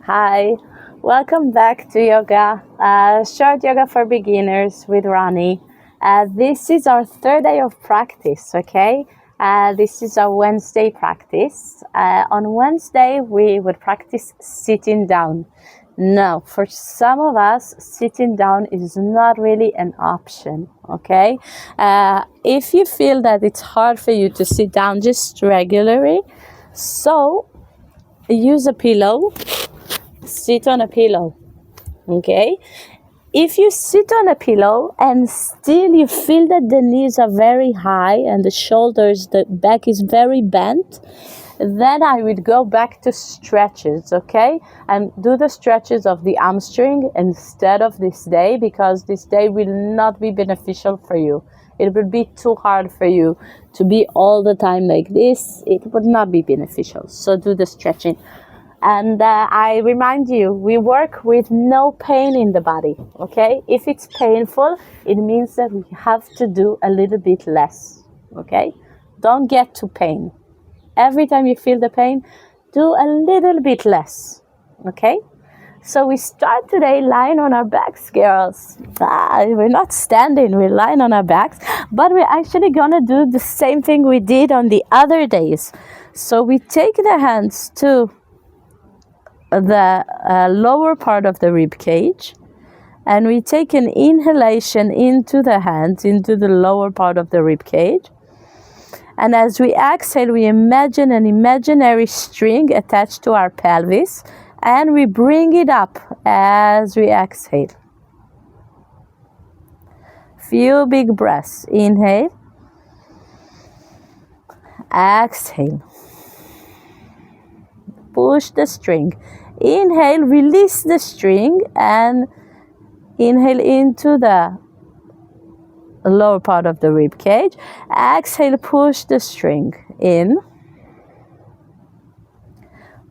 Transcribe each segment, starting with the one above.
Hi, welcome back to yoga, short yoga for beginners with Roni. This is our third day of practice, okay? This is our Wednesday practice. On Wednesday, we would practice sitting down. Now, for some of us, sitting down is not really an option, okay? If you feel that it's hard for you to sit down just regularly, so use a pillow. Sit on a pillow, okay? If you sit on a pillow and still you feel that the knees are very high and the shoulders, the back is very bent, then I would go back to stretches, okay? And do the stretches of the hamstring instead of this day, because this day will not be beneficial for you. It will be too hard for you to be all the time like this. It would not be beneficial. So do the stretching. And I remind you, we work with no pain in the body, okay? If it's painful, it means that we have to do a little bit less, okay? Don't get to pain. Every time you feel the pain, do a little bit less, okay? So we start today lying on our backs, girls. We're not standing, we're lying on our backs, but we're actually gonna do the same thing we did on the other days. So we take the hands to the lower part of the rib cage, and we take an inhalation into the hands, into the lower part of the rib cage, and as we exhale, we imagine an imaginary string attached to our pelvis, and we bring it up as we exhale. Few big breaths. Inhale, exhale, push the string. Inhale, release the string, and inhale into the lower part of the rib cage. Exhale, push the string in.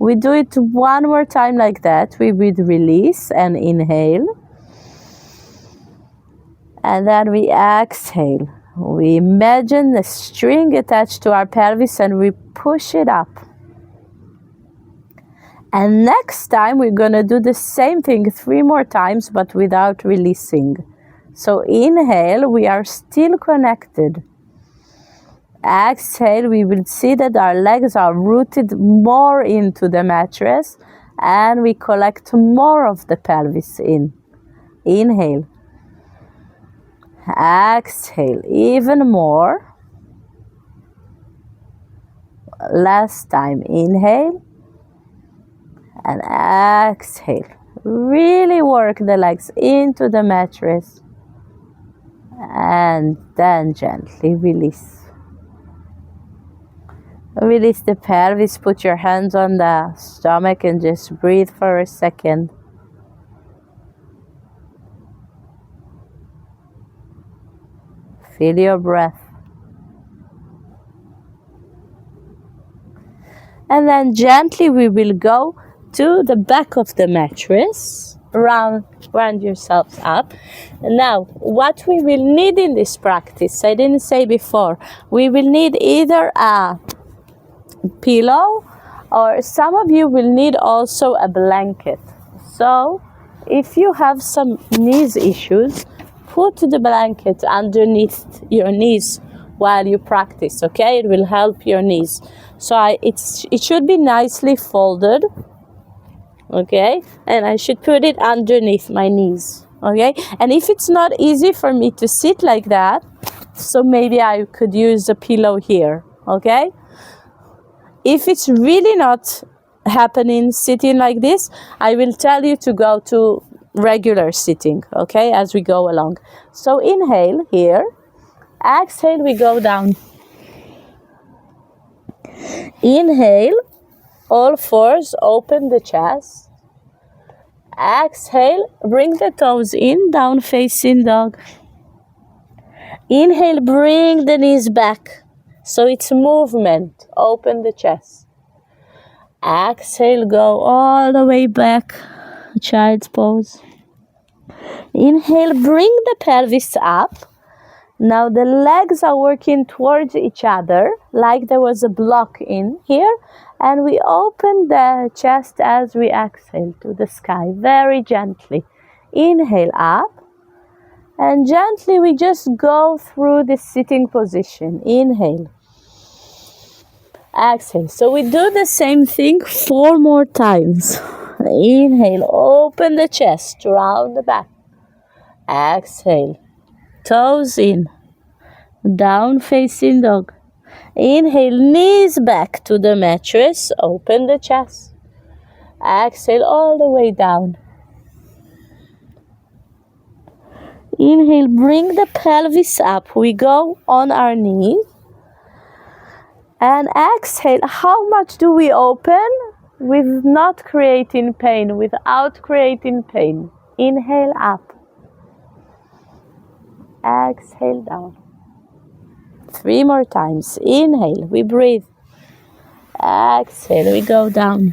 We do it one more time like that. We would release and inhale. And then we exhale. We imagine the string attached to our pelvis and we push it up. And next time we're going to do the same thing 3 more times, but without releasing. So inhale, we are still connected. Exhale, we will see that our legs are rooted more into the mattress and we collect more of the pelvis in. Inhale. Exhale, even more. Last time, inhale. And exhale. Really work the legs into the mattress. And then gently release. Release the pelvis. Put your hands on the stomach and just breathe for a second. Feel your breath. And then gently we will go to the back of the mattress, round yourselves up. Now, what we will need in this practice, I didn't say before, we will need either a pillow or some of you will need also a blanket. So, if you have some knees issues, put the blanket underneath your knees while you practice, okay? It will help your knees. So it should be nicely folded. Okay, and I should put it underneath my knees, okay? And if it's not easy for me to sit like that, so maybe I could use a pillow here, okay? If it's really not happening sitting like this, I will tell you to go to regular sitting, okay, as we go along. So inhale here, exhale, we go down. Inhale, all fours, open the chest. Exhale, bring the toes in, down facing dog. Inhale, bring the knees back. So it's movement, open the chest. Exhale, go all the way back, child's pose. Inhale, bring the pelvis up. Now the legs are working towards each other, like there was a block in here, and we open the chest as we exhale to the sky, very gently. Inhale up, and gently we just go through this sitting position. Inhale. Exhale. So we do the same thing 4 more times. Inhale, open the chest, round the back. Exhale, toes in, down facing dog. Inhale, knees back to the mattress, open the chest. Exhale all the way down. Inhale, bring the pelvis up. We go on our knees. And exhale, how much do we open? With not creating pain, without creating pain. Inhale up. Exhale down. 3 more times. Inhale, we breathe. Exhale, we go down.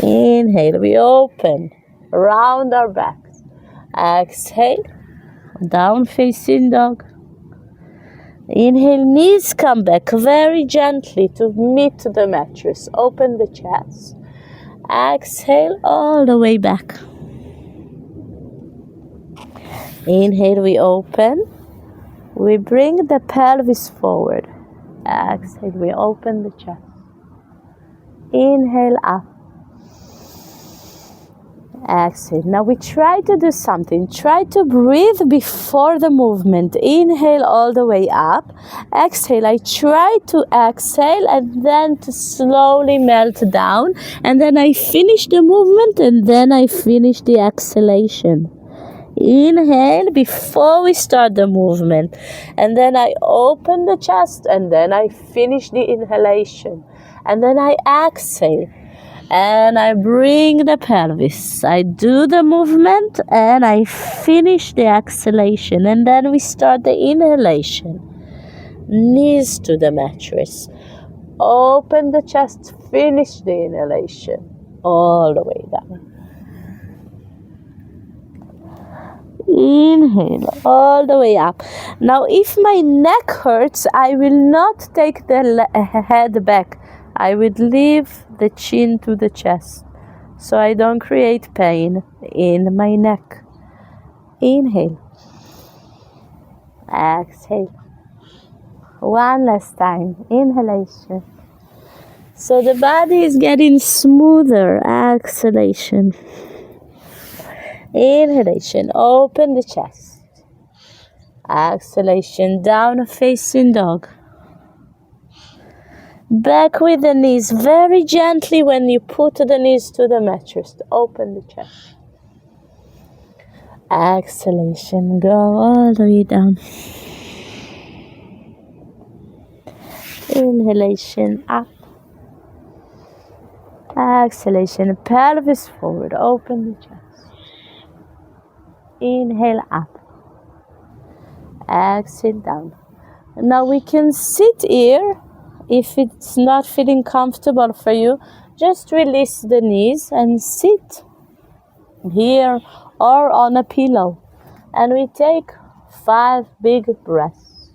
Inhale, we open, round our backs. Exhale, down facing dog. Inhale, knees come back very gently to meet the mattress. Open the chest. Exhale all the way back. Inhale, we open. We bring the pelvis forward. Exhale, we open the chest. Inhale up. Exhale. Now we try to do something. Try to breathe before the movement. Inhale all the way up. Exhale. I try to exhale and then to slowly melt down. And then I finish the movement and then I finish the exhalation. Inhale before we start the movement. And then I open the chest and then I finish the inhalation. And then I exhale. And I bring the pelvis. I do the movement and I finish the exhalation. And then we start the inhalation. Knees to the mattress. Open the chest. Finish the inhalation. All the way down. Inhale all the way up. Now if my neck hurts, I will not take the head back. I would leave the chin to the chest, so I don't create pain in my neck. Inhale. Exhale. One last time. Inhalation. So the body is getting smoother. Exhalation. Inhalation. Open the chest. Exhalation. Down facing dog. Back with the knees very gently when you put the knees to the mattress. Open the chest. Exhalation. Go all the way down. Inhalation up. Exhalation. Pelvis forward. Open the chest. Inhale up. Exhale down. Now we can sit here. If it's not feeling comfortable for you, just release the knees and sit here or on a pillow. And we take 5 big breaths.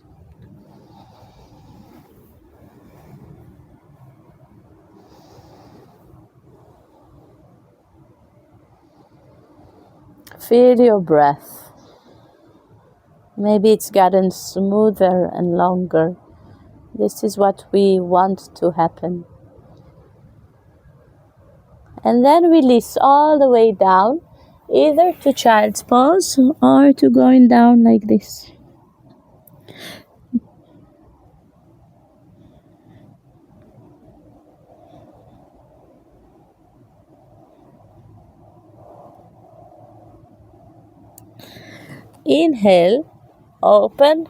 Feel your breath. Maybe it's gotten smoother and longer. This is what we want to happen. And then release all the way down, either to child's pose or to going down like this. Inhale, open,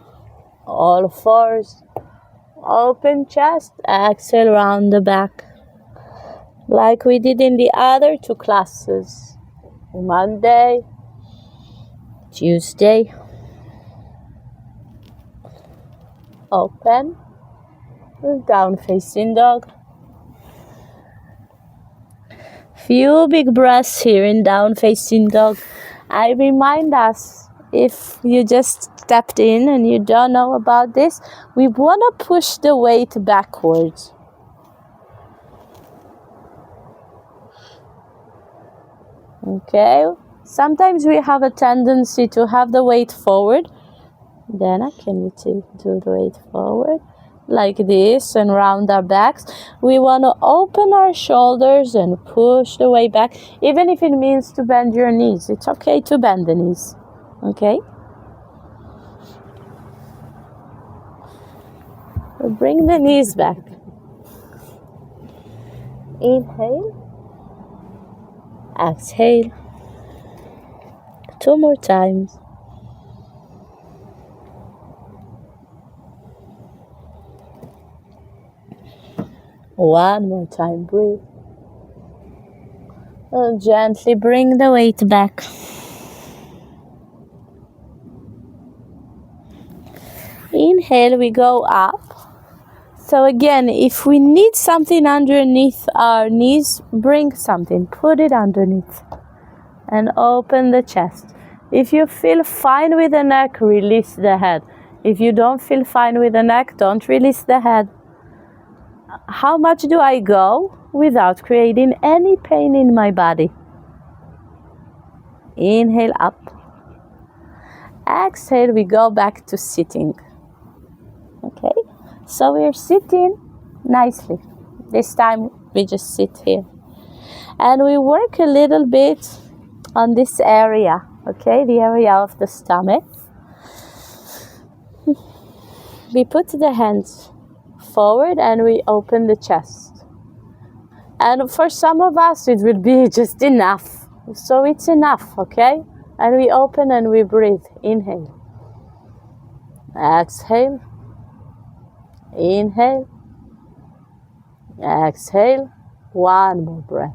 all fours. Open chest, exhale round the back. Like we did in the other 2 classes. Monday, Tuesday. Open. Down facing dog. Few big breaths here in down facing dog. I remind us if you just stepped in and you don't know about this, we want to push the weight backwards. Okay, sometimes we have a tendency to have the weight forward. Then can you do the weight forward like this and round our backs. We want to open our shoulders and push the weight back, even if it means to bend your knees. It's okay to bend the knees. Okay, so bring the knees back. Inhale, exhale. 2 more times. One more time, breathe. And gently bring the weight back. Inhale, we go up. So again, if we need something underneath our knees, bring something, put it underneath. And open the chest. If you feel fine with the neck, release the head. If you don't feel fine with the neck, don't release the head. How much do I go without creating any pain in my body? Inhale up. Exhale, we go back to sitting. Okay, so we're sitting nicely. This time we just sit here. And we work a little bit on this area, okay, the area of the stomach. We put the hands forward and we open the chest. And for some of us it will be just enough. So it's enough, okay? And we open and we breathe. Inhale. Exhale. Inhale. Exhale. One more breath.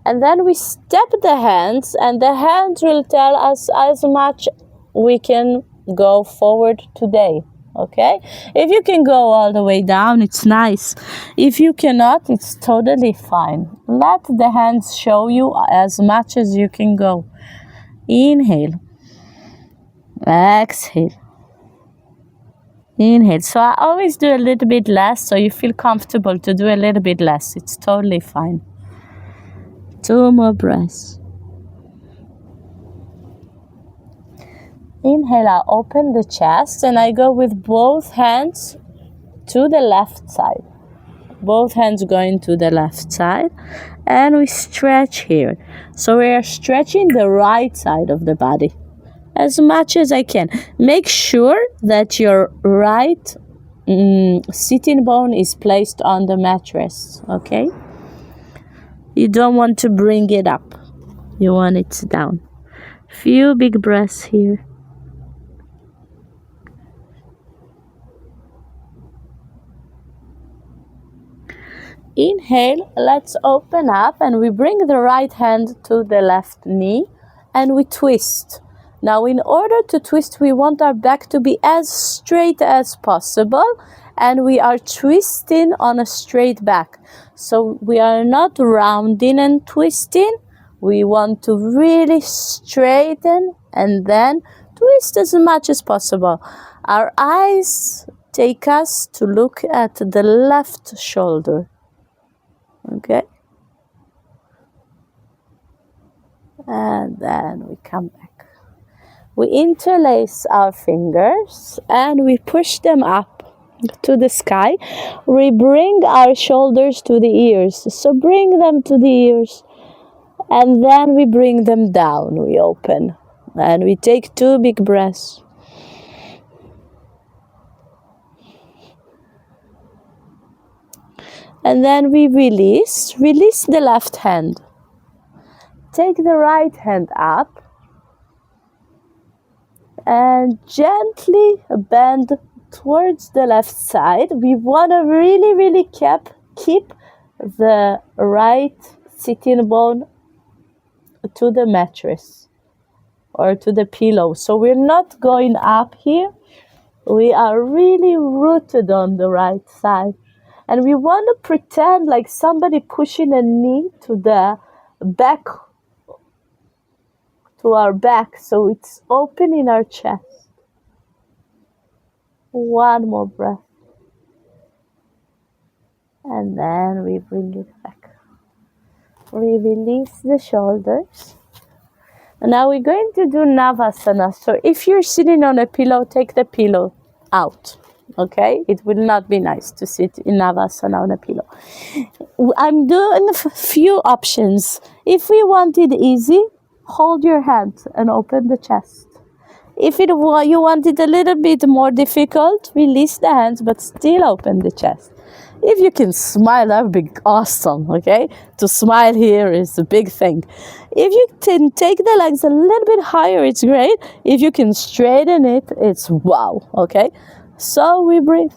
And then we step the hands, and the hands will tell us as much we can go forward today. Okay? If you can go all the way down, it's nice. If you cannot, it's totally fine. Let the hands show you as much as you can go. Inhale. Exhale. Inhale. So I always do a little bit less, so you feel comfortable to do a little bit less. It's totally fine. 2 more breaths. Inhale, I open the chest and I go with both hands to the left side. Both hands going to the left side. And we stretch here. So we are stretching the right side of the body as much as I can. Make sure that your right sitting bone is placed on the mattress, okay? You don't want to bring it up. You want it down. Few big breaths here. Inhale, let's open up and we bring the right hand to the left knee and we twist. Now in order to twist, we want our back to be as straight as possible, and we are twisting on a straight back. So we are not rounding and twisting. We want to really straighten and then twist as much as possible. Our eyes take us to look at the left shoulder. Okay? And then we come back. We interlace our fingers and we push them up to the sky. We bring our shoulders to the ears. So bring them to the ears. And then we bring them down. We open. And we take 2 big breaths. And then we release. Release the left hand. Take the right hand up. And gently bend towards the left side. We want to really keep the right sitting bone to the mattress or to the pillow. So we're not going up here. We are really rooted on the right side. And we want to pretend like somebody pushing a knee to the back, to our back, so it's open in our chest. One more breath. And then we bring it back. We release the shoulders. And now we're going to do Navasana. So if you're sitting on a pillow, take the pillow out. Okay? It will not be nice to sit in Navasana on a pillow. I'm doing a few options. If we want it easy, hold your hand and open the chest. If you want it a little bit more difficult, release the hands but still open the chest. If you can smile, that would be awesome, okay? To smile here is a big thing. If you can take the legs a little bit higher, it's great. If you can straighten it, it's wow, okay? So we breathe.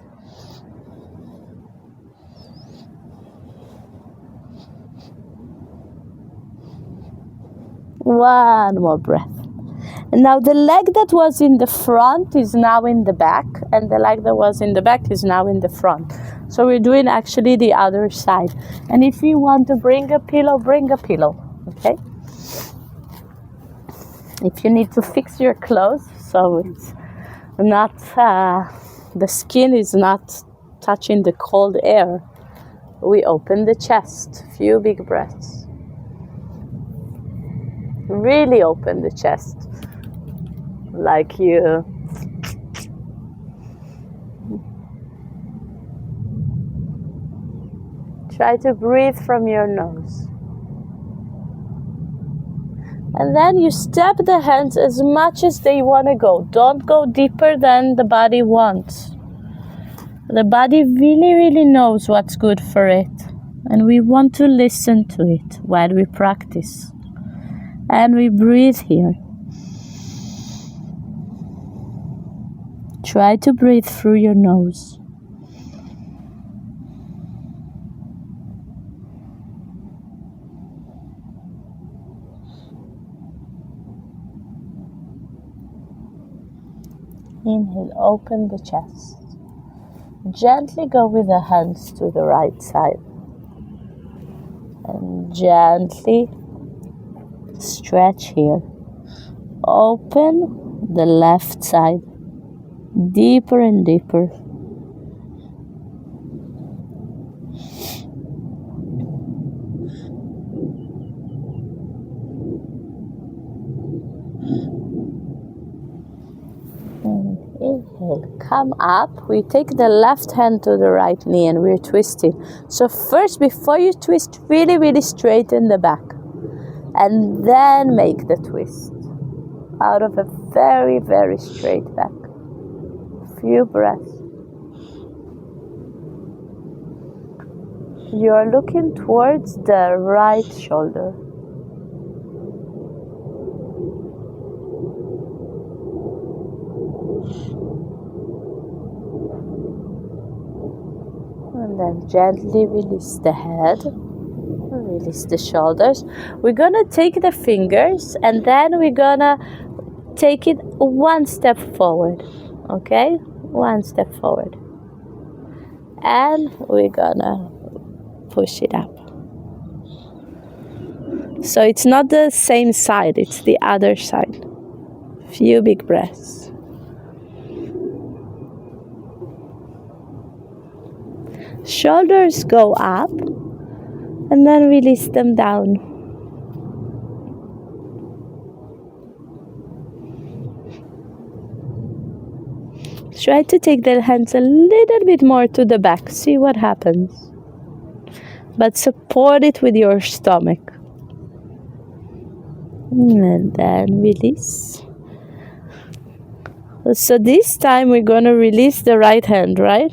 One more breath. And now the leg that was in the front is now in the back, and the leg that was in the back is now in the front. So we're doing actually the other side. And if you want to bring a pillow, okay? If you need to fix your clothes, so it's not, the skin is not touching the cold air, we open the chest. Few big breaths. Really open the chest. Like you try to breathe from your nose. And then you step the hands as much as they want to go. Don't go deeper than the body wants. The body really, really knows what's good for it. And we want to listen to it while we practice. And we breathe here. Try to breathe through your nose. Inhale, open the chest. Gently go with the hands to the right side. And gently stretch here. Open the left side. Deeper and deeper. Inhale, come up. We take the left hand to the right knee and we're twisting. So first, before you twist, really, really straighten the back. And then make the twist out of a very, very straight back. Few breaths. You're looking towards the right shoulder. And then gently release the head. Release the shoulders. We're gonna take the fingers and then we're gonna take it one step forward. Okay? One step forward. And we're gonna push it up. So it's not the same side, it's the other side. Few big breaths. Shoulders go up and then release them down. Try to take the hands a little bit more to the back. See what happens. But support it with your stomach. And then release. So this time we're going to release the right hand, right?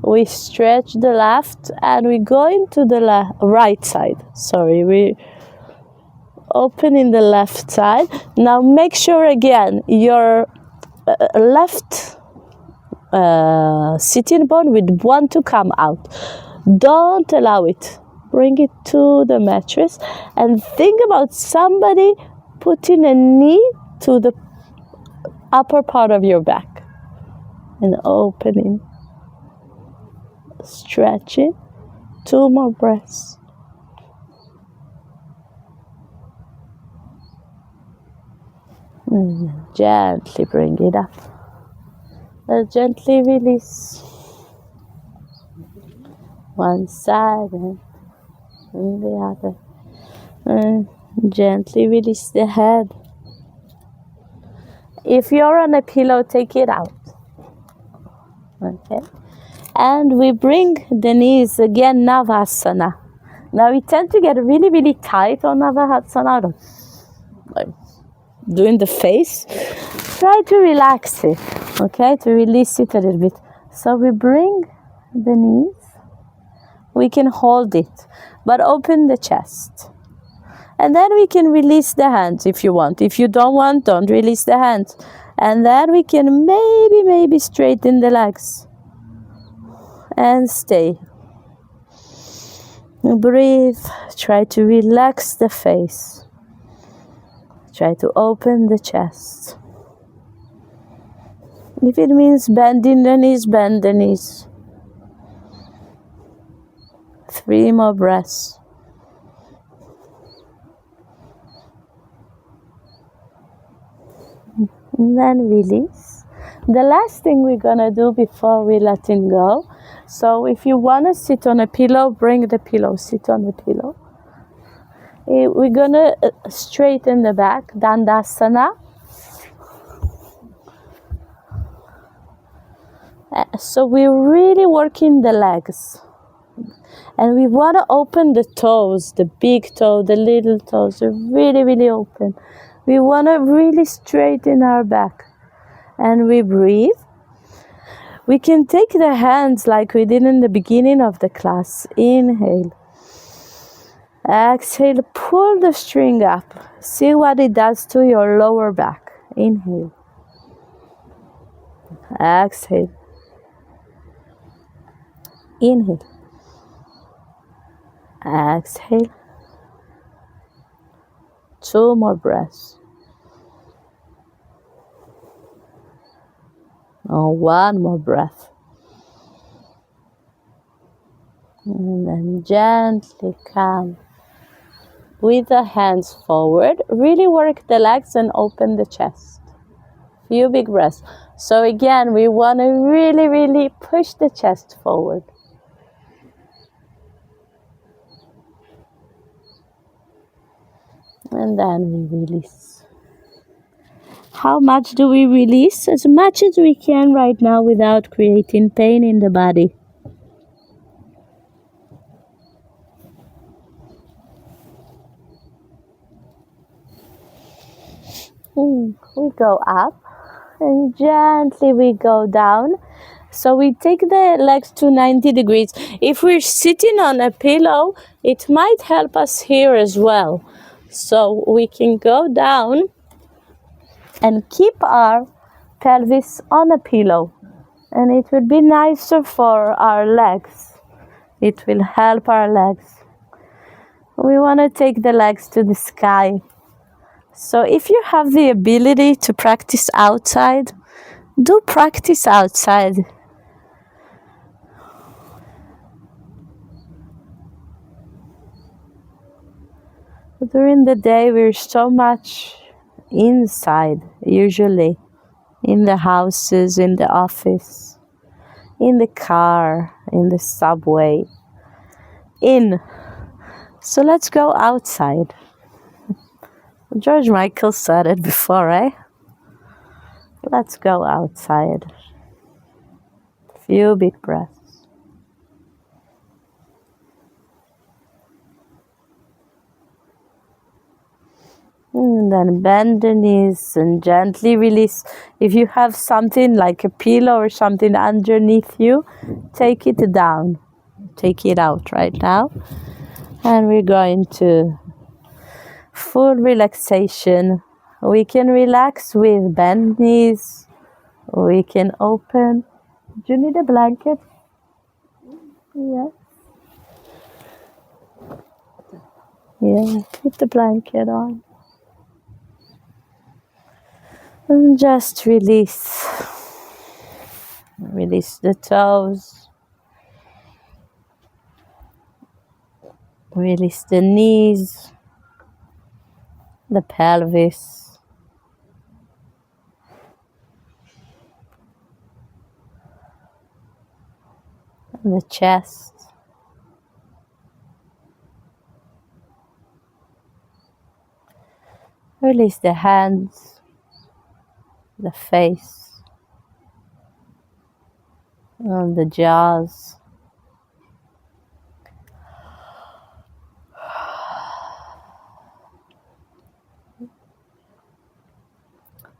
We stretch the left and we go into the right side. Sorry, we open in the left side. Now make sure again your left sitting bone would want to come out. Don't allow it. Bring it to the mattress and think about somebody putting a knee to the upper part of your back and opening. Stretching. 2 more breaths. Gently bring it up. Gently release one side and the other. And gently release the head. If you're on a pillow, take it out. Okay. And we bring the knees again, Navasana. Now we tend to get really, really tight on Navasana, like doing the face. Try to relax it, okay, to release it a little bit. So we bring the knees. We can hold it, but open the chest. And then we can release the hands if you want. If you don't want, don't release the hands. And then we can maybe straighten the legs. And stay. Breathe. Try to relax the face. Try to open the chest. If it means bending the knees, bend the knees. 3 more breaths. And then release. The last thing we're gonna do before we let it go. So if you wanna sit on a pillow, bring the pillow, sit on the pillow. We're gonna straighten the back, Dandasana. So we're really working the legs. And we wanna open the toes, the big toe, the little toes, they're really, really open. We wanna really straighten our back. And we breathe. We can take the hands like we did in the beginning of the class. Inhale. Exhale, pull the string up. See what it does to your lower back. Inhale. Exhale. Inhale. Exhale. 2 more breaths. Oh, 1 more breath. And then gently come with the hands forward. Really work the legs and open the chest. Few big breaths. So again, we want to really, really push the chest forward. And then we release. How much do we release? As much as we can right now without creating pain in the body. We go up and gently we go down. So we take the legs to 90 degrees. If we're sitting on a pillow, it might help us here as well. So we can go down and keep our pelvis on a pillow. And it will be nicer for our legs. It will help our legs. We want to take the legs to the sky. So if you have the ability to practice outside, do practice outside. During the day, we're so much inside, usually. In the houses, in the office, in the car, in the subway. So let's go outside. George Michael said it before, eh? Let's go outside. Few big breaths. And then bend the knees and gently release. If you have something like a pillow or something underneath you, take it down. Take it out right now. And we're going to full relaxation. We can relax with bent knees. We can open. Do you need a blanket? Yeah. Yeah, put the blanket on. And just release. Release the toes. Release the knees. The pelvis. the chest. Release the hands, the face, and the jaws.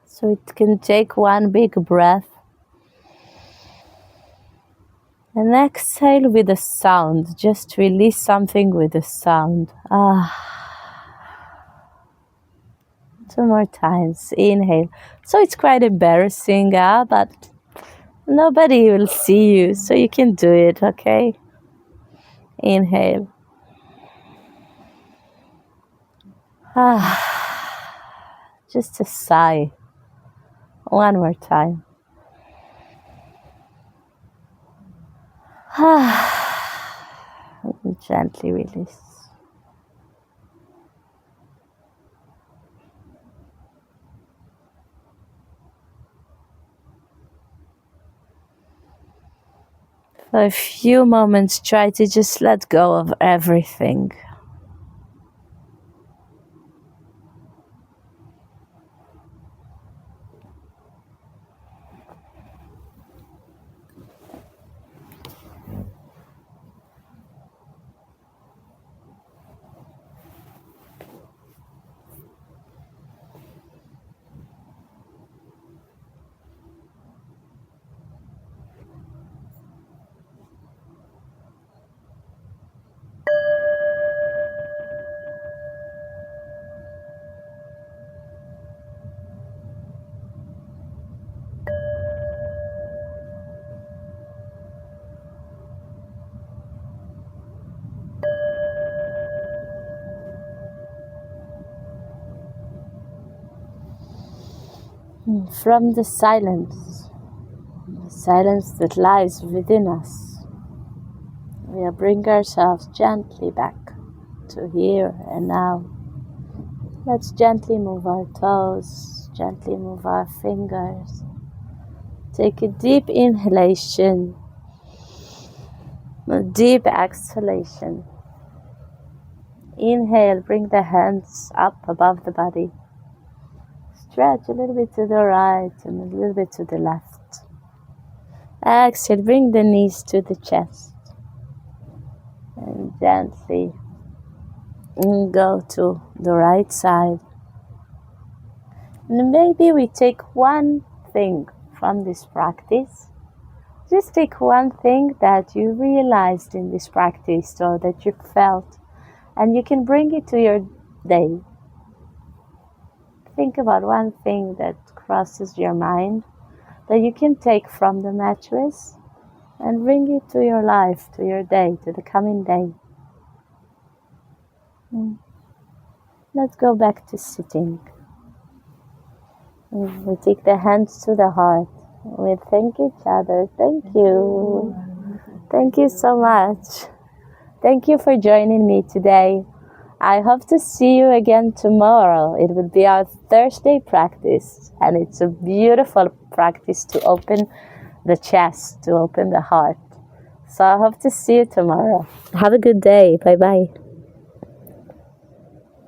So it can take one big breath. And exhale with a sound. Just release something with a sound. Two more times. Inhale. So it's quite embarrassing, but nobody will see you, so you can do it, okay? Inhale. Just a sigh. One more time. Gently release. For a few moments, try to just let go of everything. From the silence that lies within us, we'll bring ourselves gently back to here and now. Let's gently move our toes, gently move our fingers. Take a deep inhalation, a deep exhalation. Inhale, bring the hands up above the body. Stretch a little bit to the right and a little bit to the left. Exhale, bring the knees to the chest. And gently go to the right side. And maybe we take one thing from this practice. Just take one thing that you realized in this practice or that you felt, and you can bring it to your day. Think about one thing that crosses your mind that you can take from the mattress and bring it to your life, to your day, to the coming day. Let's go back to sitting. We take the hands to the heart. We thank each other. Thank you. Thank you so much. Thank you for joining me today. I hope to see you again tomorrow. It will be our Thursday practice, and it's a beautiful practice to open the chest, to open the heart. So I hope to see you tomorrow. Have a good day. Bye-bye.